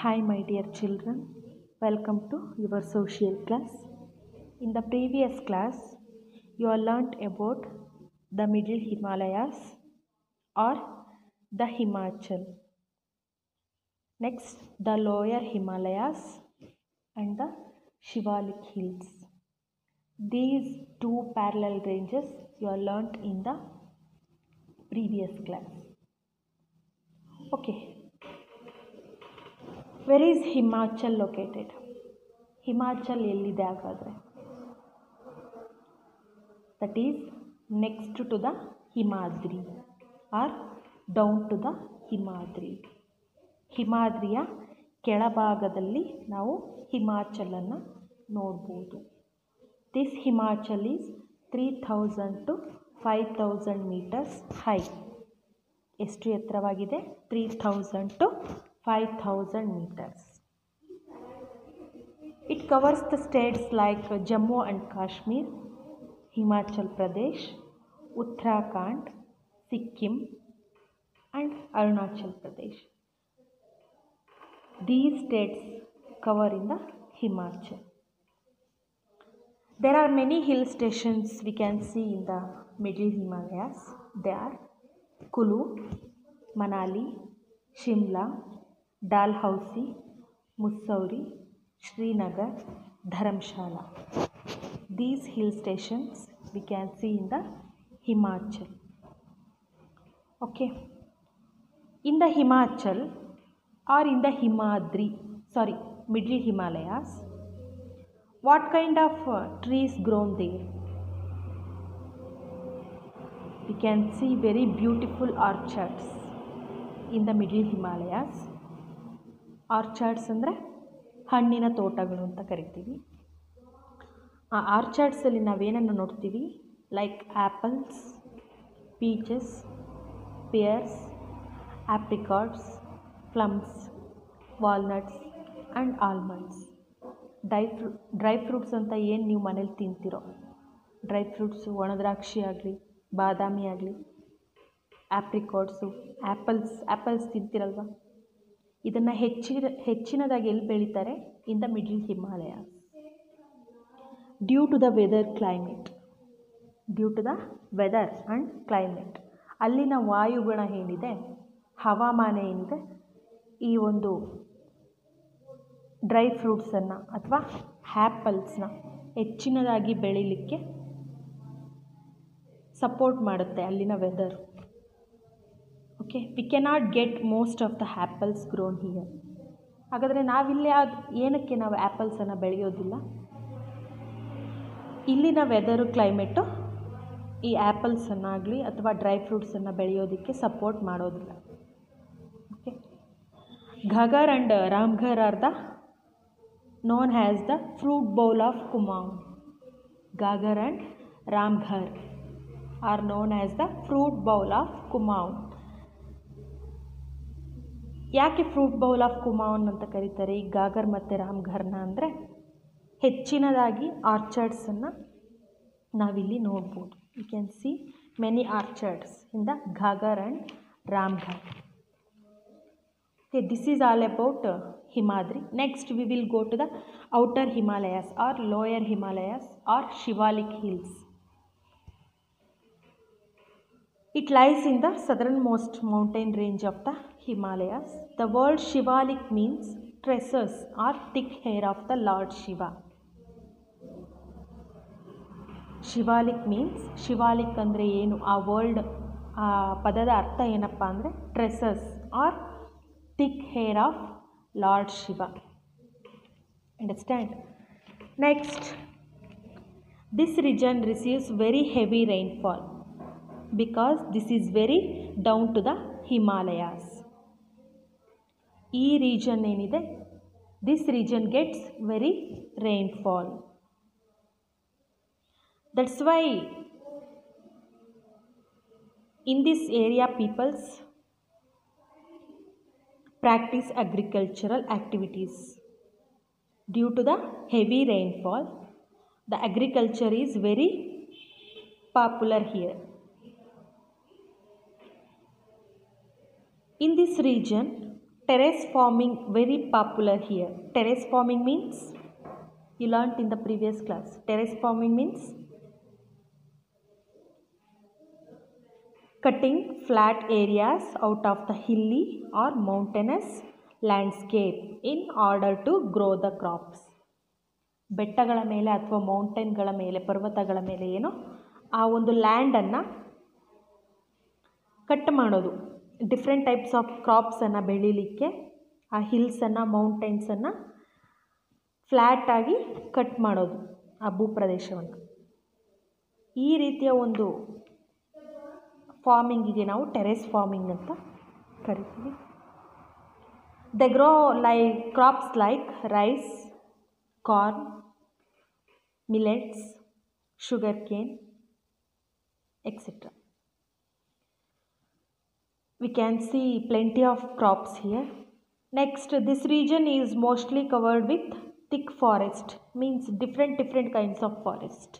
Hi, my dear children. Welcome to your social class. In the previous class, you have learnt about the Middle Himalayas or the Himachal. Next, the Lower Himalayas and the Shivalik Hills. These two parallel ranges you have learnt in the previous class. Okay. Where is Himachal located? Himachal ಎಲ್ಲಿದೆ ಹಾಗಾದರೆ? That is next to the Himadri or down to the Himadri. ಹಿಮಾದ್ರಿಯ ಕೆಳಭಾಗದಲ್ಲಿ ನಾವು ಹಿಮಾಚಲನ್ನು ನೋಡ್ಬೋದು. This Himachal is 3000 to 5000 meters high. ಎಷ್ಟು ಎತ್ತರವಾಗಿದೆ? 3000 to 5000 meters. It covers the states like Jammu and Kashmir, Himachal Pradesh, Uttarakhand, Sikkim and Arunachal Pradesh. These states cover in the Himachal. There are many hill stations we can see in the Middle Himalayas. They are Kulu, Manali, Shimla, Dalhousie, Mussoorie, Srinagar, Dharamshala. These hill stations we can see in the Himachal. Okay. In the Himachal or in the Middle Himalayas, what kind of trees grown there? We can see very beautiful orchards in the Middle Himalayas. Orchards ಅಂದರೆ ಹಣ್ಣಿನ ತೋಟಗಳು ಅಂತ ಕರಿತೀವಿ. ಆ ಆರ್ಚರ್ಡ್ಸಲ್ಲಿ ನಾವೇನನ್ನು ನೋಡ್ತೀವಿ? Like apples, peaches, pears, apricots, plums, walnuts and almonds. Dry fruits ಅಂತ ಏನು ನೀವು ಮನೇಲಿ ತಿಂತೀರೋ, ಡ್ರೈ ಫ್ರೂಟ್ಸು, ಒಣದ್ರಾಕ್ಷಿ ಆಗಲಿ, ಬಾದಾಮಿ ಆಗಲಿ, ಆಪ್ರಿಕಾಟ್ಸು, ಆ್ಯಪಲ್ಸ್ ತಿಂತೀರಲ್ವ, ಇದನ್ನು ಹೆಚ್ಚಿನದಾಗಿ ಎಲ್ಲಿ ಬೆಳೀತಾರೆ? In the middle Himalayas. Due to the weather and climate, ಅಲ್ಲಿನ ವಾಯುಗುಣ ಏನಿದೆ, ಹವಾಮಾನ ಏನಿದೆ, ಈ ಒಂದು ಡ್ರೈ ಫ್ರೂಟ್ಸನ್ನು ಅಥವಾ ಆ್ಯಪಲ್ಸ್ನ ಹೆಚ್ಚಿನದಾಗಿ ಬೆಳೀಲಿಕ್ಕೆ ಸಪೋರ್ಟ್ ಮಾಡುತ್ತೆ ಅಲ್ಲಿನ weather. Okay, we cannot get most of the apples grown here. ಹಾಗಾದರೆ ನಾವಿಲ್ಲಿ ಏನಕ್ಕೆ ನಾವು ಆ್ಯಪಲ್ಸನ್ನು ಬೆಳೆಯೋದಿಲ್ಲ? ಇಲ್ಲಿನ ವೆದರು, ಕ್ಲೈಮೇಟು ಈ ಆ್ಯಪಲ್ಸನ್ನಾಗಲಿ ಅಥವಾ ಡ್ರೈ ಫ್ರೂಟ್ಸನ್ನು ಬೆಳೆಯೋದಕ್ಕೆ ಸಪೋರ್ಟ್ ಮಾಡೋದಿಲ್ಲ. Okay, Ghaghar and Ramgarh are the known as the fruit bowl of Kumaon. Ghaggar and Ramghar are known as the fruit bowl of Kumaon. ಯಾಕೆ ಫ್ರೂಟ್ ಬೌಲ್ ಆಫ್ ಕುಮಾನ್ ಅಂತ ಕರೀತಾರೆ ಈ ಘಾಗರ್ ಮತ್ತು ರಾಮ್ಘರ್ನ ಅಂದರೆ, ಹೆಚ್ಚಿನದಾಗಿ ಆರ್ಚರ್ಡ್ಸನ್ನು ನಾವಿಲ್ಲಿ ನೋಡ್ಬೋದು. You can see many orchards in the Ghaghar and Ramgarh. Okay, this is all about Himadri. Next we will go to the outer Himalayas or lower Himalayas or Shivalik Hills. It lies in the southernmost mountain range of the Himalayas. The word Shivalik means tresses or thick hair of the Lord Shiva. Shivalik means, Shivalik ಅಂದರೆ ಏನು? ಆ word, ಆ ಪದದ ಅರ್ಥ ಏನಪ್ಪ ಅಂದರೆ tresses are thick hair of Lord Shiva. Understand? Next, this region receives very heavy rainfall because this is very down to the Himalayas. ಈ region ಏನಿದೆ, this region gets very rainfall. That's why in this area peoples practice agricultural activities. Due to the heavy rainfall, the agriculture is very popular here. In this region, terrace farming very popular here. Terrace farming means, you learnt in the previous class, terrace farming means cutting flat areas out of the hilly or mountainous landscape in order to grow the crops. ಬೆಟ್ಟಗಳ ಮೇಲೆ ಅಥವಾ ಮೌಂಟೇನ್ಗಳ ಮೇಲೆ, ಪರ್ವತಗಳ ಮೇಲೆ ಏನು ಆ ಒಂದು ಲ್ಯಾಂಡನ್ನು cut ಮಾಡೋದು, ಡಿಫ್ರೆಂಟ್ ಟೈಪ್ಸ್ ಆಫ್ ಕ್ರಾಪ್ಸನ್ನು ಬೆಳೀಲಿಕ್ಕೆ ಆ ಹಿಲ್ಸನ್ನು, ಮೌಂಟೇನ್ಸನ್ನು ಫ್ಲ್ಯಾಟಾಗಿ ಕಟ್ ಮಾಡೋದು, ಆ ಭೂಪ್ರದೇಶವನ್ನು. ಈ ರೀತಿಯ ಒಂದು ಫಾರ್ಮಿಂಗಿಗೆ ನಾವು ಟೆರೆಸ್ ಫಾರ್ಮಿಂಗ್ ಅಂತ ಕರಿತೀವಿ. They grow like crops like rice, corn, millets, sugar cane, etc. We can see plenty of crops here. Next, this region is mostly covered with thick forest, means different kinds of forest.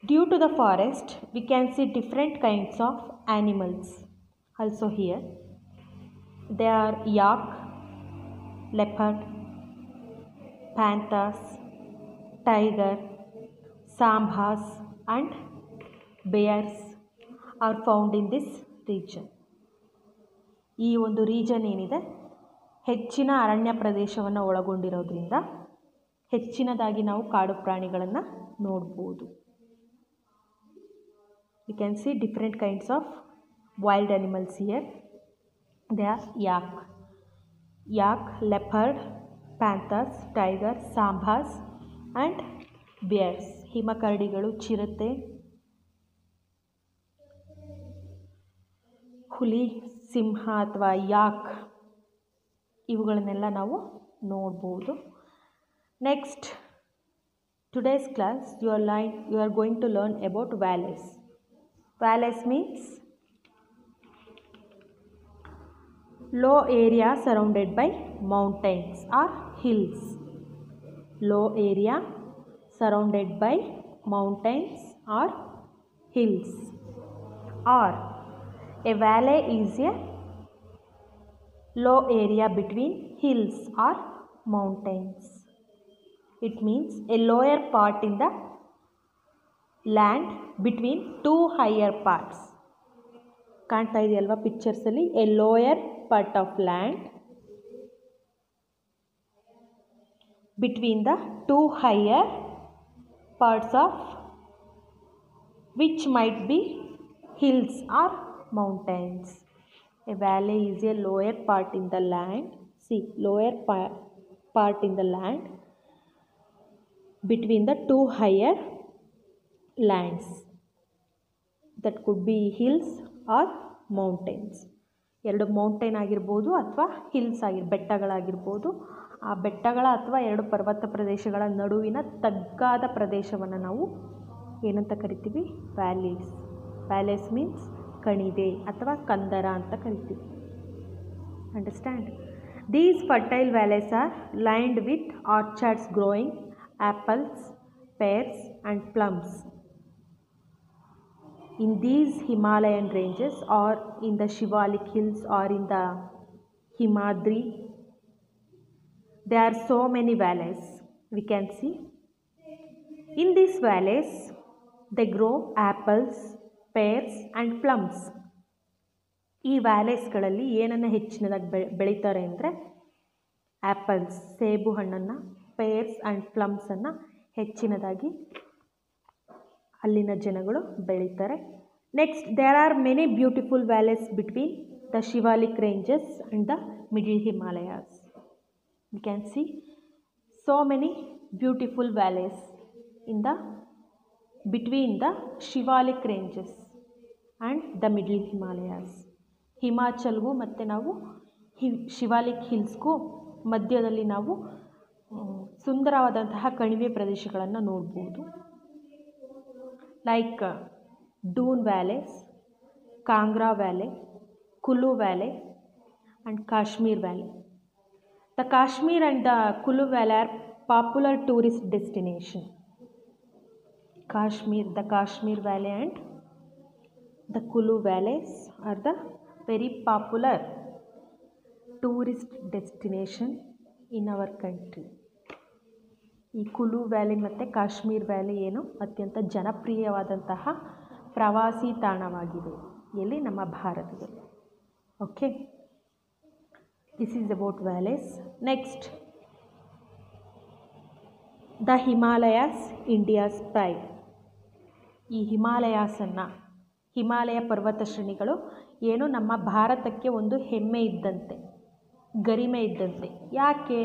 Due to the forest, we can see different kinds of animals also here. They are yak, leopard, panthers, tiger, sambas and bears are found in this region. ಈ ಒಂದು region ಏನಿದೆ ಹೆಚ್ಚಿನ ಅರಣ್ಯ ಪ್ರದೇಶವನ್ನು ಒಳಗೊಂಡಿರೋದ್ರಿಂದ ಹೆಚ್ಚಿನದಾಗಿ ನಾವು ಕಾಡು ಪ್ರಾಣಿಗಳನ್ನು ನೋಡ್ಬೋದು. We can see different kinds of wild animals here. They are yak, leopard, panthers, tiger, sambas and bears. ಹಿಮಕರಡಿಗಳು, ಚಿರತೆ, ಹುಲಿ, ಸಿಂಹ ಅಥವಾ ಯಾಕ್, ಇವುಗಳನ್ನೆಲ್ಲ ನಾವು ನೋಡ್ಬೋದು. Next, today's class you are going to learn about valleys. Valleys means low area surrounded by mountains or hills. Low area surrounded by mountains or hills. Or a valley is a low area between hills or mountains. It means a lower part in the land between two higher parts. ಕಾಣ್ತಾ ಇದೆಯಲ್ವಾ ಪಿಕ್ಚರ್ಸಲ್ಲಿ, a lower part of land between the two higher parts of which might be hills or mountains. A valley is a lower part in the land. See, lower part in the land between the two higher lands. That could be hills or mountains. ಎರಡು mountain ಆಗಿರ್ಬೋದು ಅಥವಾ hills ಬೆಟ್ಟಗಳಾಗಿರ್ಬೋದು. ಆ ಬೆಟ್ಟಗಳ ಅಥವಾ ಎರಡು ಪರ್ವತ ಪ್ರದೇಶಗಳ ನಡುವಿನ ತಗ್ಗಾದ ಪ್ರದೇಶವನ್ನು ನಾವು ಏನಂತ ಕರಿತೀವಿ? ವ್ಯಾಲೀಸ್. ವ್ಯಾಲೀಸ್ ಮೀನ್ಸ್ ಕಣಿವೆ ಅಥವಾ ಕಂದರ ಅಂತ ಕರಿತೀವಿ. Understand? These fertile valleys are lined with orchards growing apples, pears and plums. In these Himalayan ranges or in the Shivalik hills or in the Himadri, there are so many valleys we can see. In these valleys, they grow apples, pears and plums. ಈ ವ್ಯಾಲೇಸ್ಗಳಲ್ಲಿ ಏನನ್ನು ಹೆಚ್ಚಿನದಾಗಿ ಬೆಳೀತಾರೆ ಅಂದರೆ apples, ಸೇಬು ಹಣ್ಣನ್ನು, pairs and ಪ್ಲಮ್ಸನ್ನು ಹೆಚ್ಚಿನದಾಗಿ ಅಲ್ಲಿನ ಜನಗಳು ಬೆಳೀತಾರೆ. Next, there are many beautiful valleys between the Shivalik ranges and the middle Himalayas. We can see so many beautiful valleys in the between the Shivalik ranges and the middle Himalayas. ಹಿಮಾಚಲ್ಗೂ ಮತ್ತು ನಾವು ಶಿವಾಲಿಕ್ ಹಿಲ್ಸ್ಗೂ ಮಧ್ಯದಲ್ಲಿ ನಾವು ಸುಂದರವಾದಂತಹ ಕಣಿವೆ ಪ್ರದೇಶಗಳನ್ನು ನೋಡ್ಬೋದು. like Doon Valleys, Kangra Valley, Kulu Valley and Kashmir Valley. The Kashmir and the Kulu Valley are popular tourist destination. The Kashmir Valley and the Kulu Valleys are the very popular tourist destination in our country. ಈ ಕುಲು valley ಮತ್ತು Kashmir valley ಏನು ಅತ್ಯಂತ ಜನಪ್ರಿಯವಾದಂತಹ ಪ್ರವಾಸಿ ತಾಣವಾಗಿದೆ ಎಲ್ಲಿ ನಮ್ಮ ಭಾರತದಲ್ಲಿ. Okay, this is about valleys. Next, the Himalayas India's pride. ಈ ಹಿಮಾಲಯಾಸನ್ನು, ಹಿಮಾಲಯ ಪರ್ವತ ಶ್ರೇಣಿಗಳು ಏನು ನಮ್ಮ ಭಾರತಕ್ಕೆ ಒಂದು ಹೆಮ್ಮೆ ಇದ್ದಂತೆ, ಗರಿಮೆ ಇದ್ದಂತೆ. ಯಾಕೆ,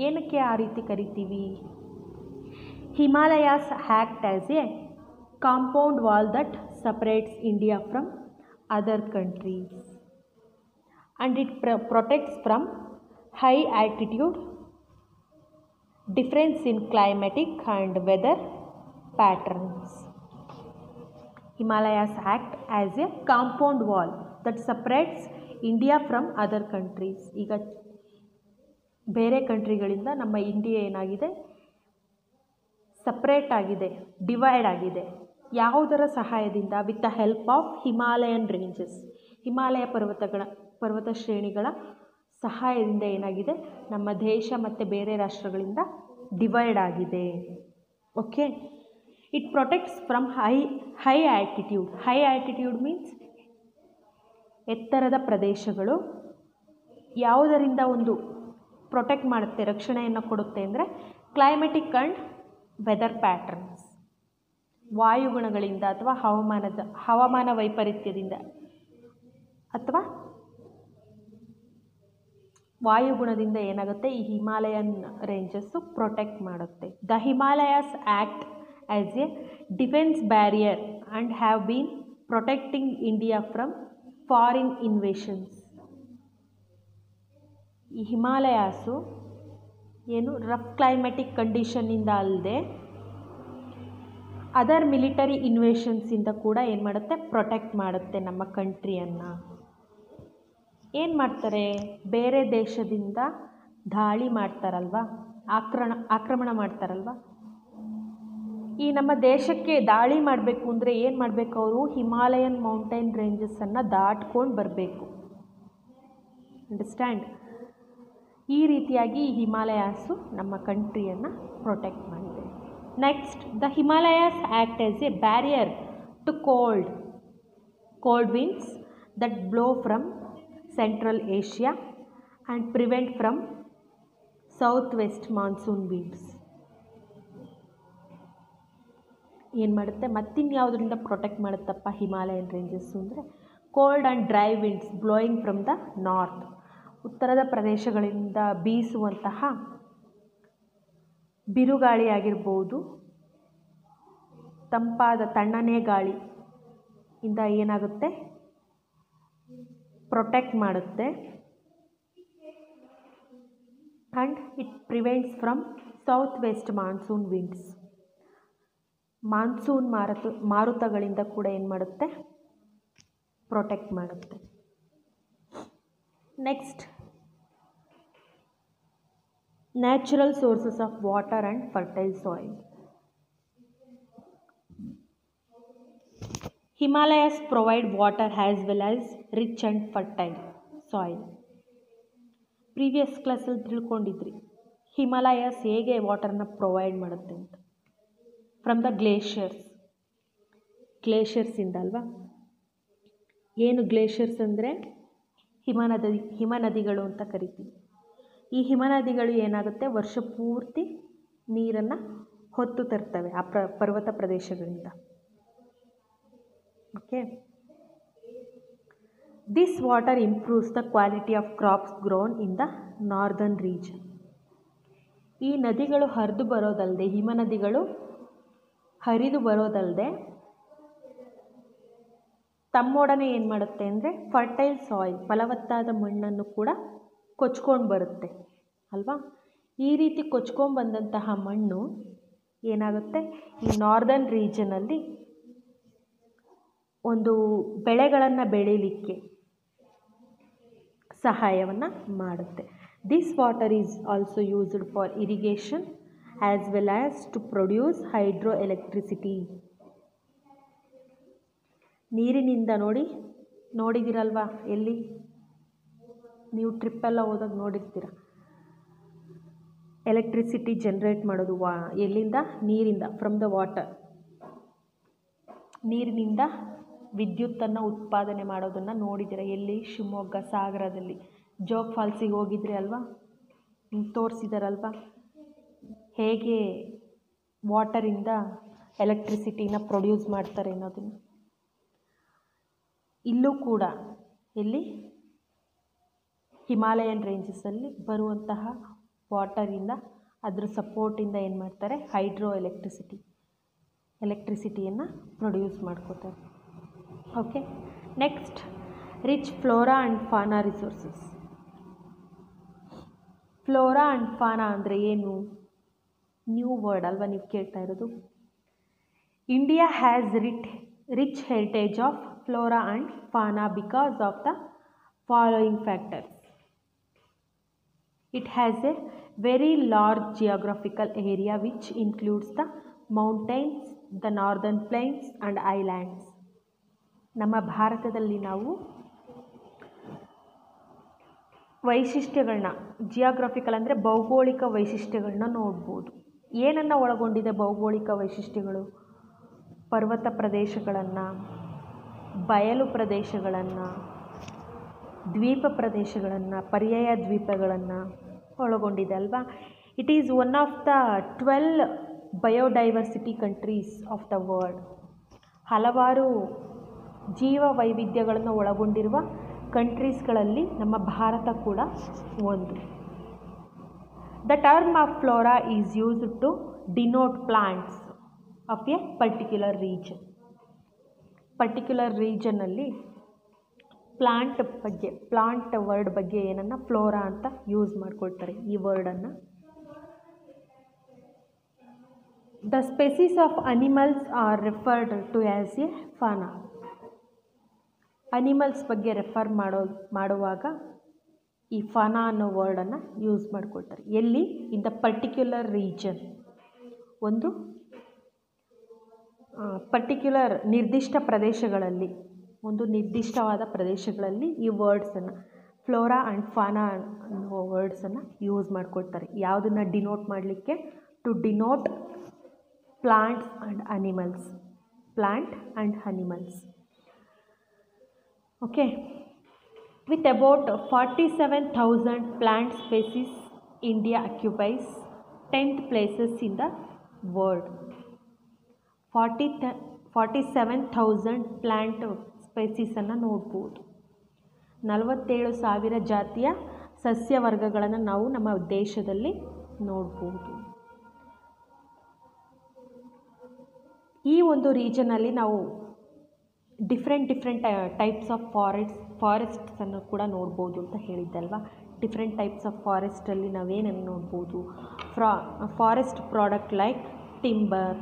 ಏನಕ್ಕೆ ಆ ರೀತಿ ಕರಿತೀವಿ? Himalayas act as A compound wall that separates India from other countries and it protects from high altitude, difference in climatic and weather patterns. Himalayas act as a compound wall that separates India from other countries. ಈಗ ಬೇರೆ ಕಂಟ್ರಿಗಳಿಂದ ನಮ್ಮ India ಏನಾಗಿದೆ, separate ಆಗಿದೆ, divide ಆಗಿದೆ. ಯಾವುದರ ಸಹಾಯದಿಂದ? With the help of Himalayan ranges. Himalaya ಪರ್ವತ ಶ್ರೇಣಿಗಳ ಸಹಾಯದಿಂದ ಏನಾಗಿದೆ, ನಮ್ಮ ದೇಶ ಮತ್ತು ಬೇರೆ ರಾಷ್ಟ್ರಗಳಿಂದ ಡಿವೈಡ್ ಆಗಿದೆ. Okay, it protects from high altitude. High altitude means ಎತ್ತರದ ಪ್ರದೇಶಗಳು. ಯಾವುದರಿಂದ ಒಂದು ಪ್ರೊಟೆಕ್ಟ್ ಮಾಡುತ್ತೆ, ರಕ್ಷಣೆಯನ್ನು ಕೊಡುತ್ತೆ ಅಂದರೆ ಕ್ಲೈಮೆಟಿಕ್ ಆ್ಯಂಡ್ ವೆದರ್ ಪ್ಯಾಟರ್ನ್ಸ್. ವಾಯುಗುಣಗಳಿಂದ ಅಥವಾ ಹವಾಮಾನ ವೈಪರೀತ್ಯದಿಂದ ಅಥವಾ ವಾಯುಗುಣದಿಂದ ಏನಾಗುತ್ತೆ, ಈ ಹಿಮಾಲಯನ್ ರೇಂಜಸ್ಸು ಪ್ರೊಟೆಕ್ಟ್ ಮಾಡುತ್ತೆ. The Himalayas act as A defence barrier and have been protecting India from foreign invasions. ಈ ಹಿಮಾಲಯಾಸು ಏನು ರಫ್ ಕ್ಲೈಮೆಟಿಕ್ ಕಂಡೀಷನ್ನಿಂದ ಅಲ್ಲದೆ ಅದರ್ ಮಿಲಿಟರಿ ಇನ್ವೇಷನ್ಸಿಂದ ಕೂಡ ಏನು ಮಾಡುತ್ತೆ, ಪ್ರೊಟೆಕ್ಟ್ ಮಾಡುತ್ತೆ ನಮ್ಮ ಕಂಟ್ರಿಯನ್ನು. ಏನು ಮಾಡ್ತಾರೆ, ಬೇರೆ ದೇಶದಿಂದ ದಾಳಿ ಮಾಡ್ತಾರಲ್ವ, ಆಕ್ರಮಣ ಮಾಡ್ತಾರಲ್ವ, ಈ ನಮ್ಮ ದೇಶಕ್ಕೆ ದಾಳಿ ಮಾಡಬೇಕು ಅಂದರೆ ಏನು ಮಾಡಬೇಕು, ಅವರು ಹಿಮಾಲಯನ್ ಮೌಂಟೇನ್ ರೇಂಜಸನ್ನು ದಾಟ್ಕೊಂಡು ಬರಬೇಕು. ಅಂಡರ್ಸ್ಟ್ಯಾಂಡ್? ಈ ರೀತಿಯಾಗಿ ಈ ಹಿಮಾಲಯಾಸು ನಮ್ಮ ಕಂಟ್ರಿಯನ್ನು ಪ್ರೊಟೆಕ್ಟ್ ಮಾಡಿದೆ. Next, the Himalayas act as a barrier to cold winds that blow from Central Asia and prevent from southwest monsoon winds. ಏನು ಮಾಡುತ್ತೆ, ಮತ್ತಿನ್ಯಾವುದರಿಂದ ಪ್ರೊಟೆಕ್ಟ್ ಮಾಡುತ್ತಪ್ಪ ಹಿಮಾಲಯನ್ ರೇಂಜಸ್ಸು ಅಂದರೆ cold and dry winds blowing from the north. ಉತ್ತರದ ಪ್ರದೇಶಗಳಿಂದ ಬೀಸುವಂತಹ ಬಿರುಗಾಳಿ ಆಗಿರ್ಬೋದು, ತಂಪಾದ ತಣ್ಣನೆ ಗಾಳಿ ಇಂದ ಏನಾಗುತ್ತೆ, ಪ್ರೊಟೆಕ್ಟ್ ಮಾಡುತ್ತೆ. And it prevents from south west monsoon winds. Monsoon ಮಾರುತಗಳಿಂದ ಕೂಡ ಏನು ಮಾಡುತ್ತೆ, ಪ್ರೊಟೆಕ್ಟ್ ಮಾಡುತ್ತೆ. Next, natural sources of water and fertile soil. Himalayas provide water as well as rich and fertile soil. Previous ಕ್ಲಾಸಲ್ಲಿ ತಿಳ್ಕೊಂಡಿದ್ರಿ ಹಿಮಾಲಯಾಸ್ ಹೇಗೆ ವಾಟರ್ನ provide ಮಾಡುತ್ತೆ ಅಂತ. From the ಗ್ಲೇಷಿಯರ್ಸಿಂದ ಅಲ್ವಾ. ಏನು ಗ್ಲೇಷಿಯರ್ಸ್ ಅಂದರೆ ಹಿಮನದಿಗಳು ಅಂತ ಕರಿತೀವಿ. ಈ ಹಿಮನದಿಗಳು ಏನಾಗುತ್ತೆ, ವರ್ಷ ಪೂರ್ತಿ ನೀರನ್ನು ಹೊತ್ತು ತರ್ತವೆ ಆ ಪರ್ವತ ಪ್ರದೇಶಗಳಿಂದ. Okay, this water improves the quality of crops grown in the northern region. ಈ ನದಿಗಳು ಹರಿದು ಬರೋದಲ್ಲದೆ, ಹಿಮನದಿಗಳು ಹರಿದು ಬರೋದಲ್ಲದೆ ತಮ್ಮೊಡನೆ ಏನು ಮಾಡುತ್ತೆ ಅಂದರೆ ಫರ್ಟೈಲ್ ಸಾಯಿಲ್, ಫಲವತ್ತಾದ ಮಣ್ಣನ್ನು ಕೂಡ ಕೊಚ್ಕೊಂಡು ಬರುತ್ತೆ ಅಲ್ವಾ. ಈ ರೀತಿ ಕೊಚ್ಕೊಂಡು ಬಂದಂತಹ ಮಣ್ಣು ಏನಾಗುತ್ತೆ, ಈ ನಾರ್ದರ್ನ್ ರೀಜನಲ್ಲಿ ಒಂದು ಬೆಳೆಗಳನ್ನು ಬೆಳೀಲಿಕ್ಕೆ ಸಹಾಯವನ್ನು ಮಾಡುತ್ತೆ. This water is also used for irrigation as well as to produce hydro electricity. ನೀರಿನಿಂದ ನೋಡಿದಿರಲ್ವಾ, ಎಲ್ಲಿ ನೀವು ಟ್ರಿಪ್ಪೆಲ್ಲ ಹೋದಾಗ ನೋಡಿರ್ತೀರ. ಎಲೆಕ್ಟ್ರಿಸಿಟಿ ಜನ್ರೇಟ್ ಮಾಡೋದು ಎಲ್ಲಿಂದ? ನೀರಿಂದ, ಫ್ರಮ್ ದ ವಾಟರ್. ನೀರಿನಿಂದ ವಿದ್ಯುತ್ತನ್ನು ಉತ್ಪಾದನೆ ಮಾಡೋದನ್ನು ನೋಡಿದ್ದೀರ. ಎಲ್ಲಿ? ಶಿವಮೊಗ್ಗ ಸಾಗರದಲ್ಲಿ. ಜೋಗ್ ಫಾಲ್ಸಿಗೆ ಹೋಗಿದ್ರಿ ಅಲ್ವಾ, ತೋರಿಸಿದಾರಲ್ವ ಹೇಗೆ ವಾಟರಿಂದ ಎಲೆಕ್ಟ್ರಿಸಿಟಿನ ಪ್ರೊಡ್ಯೂಸ್ ಮಾಡ್ತಾರೆ ಅನ್ನೋದನ್ನು. ಇಲ್ಲೂ ಕೂಡ ಎಲ್ಲಿ? ಹಿಮಾಲಯನ್ ರೇಂಜಸಲ್ಲಿ ಬರುವಂತಹ ವಾಟರಿಂದ ಅದ್ರ ಸಪೋರ್ಟಿಂದ ಏನು ಮಾಡ್ತಾರೆ? ಹೈಡ್ರೋ ಎಲೆಕ್ಟ್ರಿಸಿಟಿಯನ್ನು ಪ್ರೊಡ್ಯೂಸ್ ಮಾಡ್ಕೋತಾರೆ. Okay, next rich flora and fauna resources. Flora and fauna ಅಂದರೆ ಏನು? ನ್ಯೂ ವರ್ಡ್ ಅಲ್ವಾ ನೀವು ಕೇಳ್ತಾ ಇರೋದು. India has rich heritage of flora and fauna because of the following factors. It has a very large geographical area which includes the mountains, the northern plains and islands. ನಮ್ಮ ಭಾರತದಲ್ಲಿ ನಾವು ವೈಶಿಷ್ಟ್ಯಗಳನ್ನ, geographical ಅಂದರೆ ಭೌಗೋಳಿಕ ವೈಶಿಷ್ಟ್ಯಗಳನ್ನ ನೋಡ್ಬೋದು. ಏನನ್ನು ಒಳಗೊಂಡಿದೆ ಭೌಗೋಳಿಕ ವೈಶಿಷ್ಟ್ಯಗಳು? ಪರ್ವತ ಪ್ರದೇಶಗಳನ್ನು, ಬಯಲು ಪ್ರದೇಶಗಳನ್ನು, ದ್ವೀಪ ಪ್ರದೇಶಗಳನ್ನು, ಪರ್ಯಾಯ ದ್ವೀಪಗಳನ್ನು ಒಳಗೊಂಡಿದೆ ಅಲ್ವಾ. It is one of the 12 biodiversity countries of the world. ಹಲವಾರು ಜೀವ ವೈವಿಧ್ಯಗಳನ್ನು ಒಳಗೊಂಡಿರುವ ಕಂಟ್ರೀಸ್ಗಳಲ್ಲಿ ನಮ್ಮ ಭಾರತ ಕೂಡ ಒಂದು. The term of flora is used to denote plants of a particular region. Particular ರೀಜನ್ನಲ್ಲಿ ಪ್ಲಾಂಟ್ ವರ್ಡ್ ಬಗ್ಗೆ ಏನನ್ನು? ಫ್ಲೋರಾ ಅಂತ ಯೂಸ್ ಮಾಡ್ಕೊಳ್ತಾರೆ ಈ ವರ್ಡನ್ನು. The species of animals are referred to as a fauna. Animals ಬಗ್ಗೆ ರೆಫರ್ ಮಾಡುವಾಗ ಈ ಫಾನಾ ಅನ್ನೋ ವರ್ಡನ್ನು ಯೂಸ್ ಮಾಡ್ಕೊಳ್ತಾರೆ. ಎಲ್ಲಿ? In the particular region. ಒಂದು ಪರ್ಟಿಕ್ಯುಲರ್ ನಿರ್ದಿಷ್ಟ ಪ್ರದೇಶಗಳಲ್ಲಿ, ಒಂದು ನಿರ್ದಿಷ್ಟವಾದ ಪ್ರದೇಶಗಳಲ್ಲಿ ಈ ವರ್ಡ್ಸನ್ನು, ಫ್ಲೋರಾ ಆ್ಯಂಡ್ ಫಾನಾ ಅನ್ನೋ ವರ್ಡ್ಸನ್ನು ಯೂಸ್ ಮಾಡ್ಕೊಳ್ತಾರೆ. ಯಾವುದನ್ನು ಡಿನೋಟ್ ಮಾಡಲಿಕ್ಕೆ? To denote plants and animals. Plant and animals. Okay, with about 47,000 plant species, India occupies 10th places in the world. 47,000 plant ಸ್ಪೆಸೀಸನ್ನು ನೋಡ್ಬೋದು. 47,000 ಜಾತಿಯ ಸಸ್ಯವರ್ಗಗಳನ್ನು ನಾವು ನಮ್ಮ ದೇಶದಲ್ಲಿ ನೋಡ್ಬೋದು. ಈ ಒಂದು ರೀಜನಲ್ಲಿ ನಾವು ಡಿಫ್ರೆಂಟ್ ಟೈಪ್ಸ್ ಆಫ್ ಫಾರೆಸ್ಟ್ಸನ್ನು ಕೂಡ ನೋಡ್ಬೋದು ಅಂತ ಹೇಳಿದ್ದಲ್ವ. ಡಿಫ್ರೆಂಟ್ ಟೈಪ್ಸ್ ಆಫ್ ಫಾರೆಸ್ಟಲ್ಲಿ ನಾವೇನನ್ನು ನೋಡ್ಬೋದು? Forest product like timber,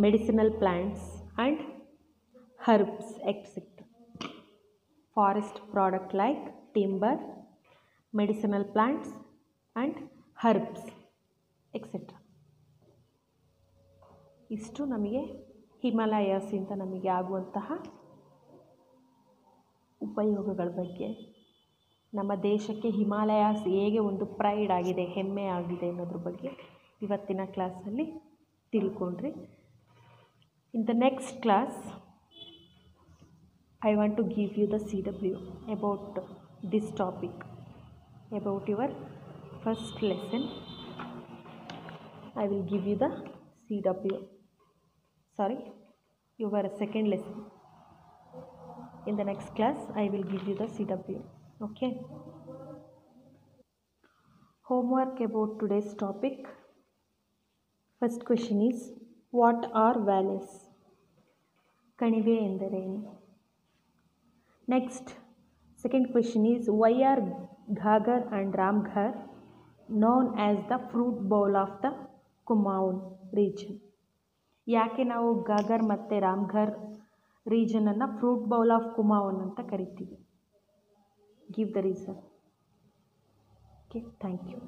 medicinal plants and herbs, etc. Forest product like timber, medicinal plants and herbs, etc. ಇಷ್ಟು ನಮಗೆ ಹಿಮಾಲಯಾಸಿಂದ ನಮಗೆ ಆಗುವಂತಹ ಉಪಯೋಗಗಳ ಬಗ್ಗೆ, ನಮ್ಮ ದೇಶಕ್ಕೆ ಹಿಮಾಲಯಾಸ್ ಹೇಗೆ ಒಂದು ಪ್ರೈಡ್ ಆಗಿದೆ, ಹೆಮ್ಮೆ ಆಗಿದೆ ಅನ್ನೋದ್ರ ಬಗ್ಗೆ ಇವತ್ತಿನ ಕ್ಲಾಸಲ್ಲಿ ತಿಳ್ಕೊಂಡ್ರಿ. In the next class I want to give you the CW about this topic, about your first lesson. I will give you the CW. Sorry, your second lesson. In the next class, I will give you the CW. Okay. Homework about today's topic. First question is, what are valleys? ಕಣಿವೆ ಎಂದರೇನು? Next, second question is, why are Ghaggar and Ramghar known as the fruit bowl of the Kumaon region? ಯಾಕೆ ನಾವು ಘಾಗರ್ ಮತ್ತು ರಾಮ್ಘರ್ ರೀಜನನ್ನು fruit bowl of Kumaon ಅಂತ ಕರಿತೀವಿ? Give the reason. Okay, thank you.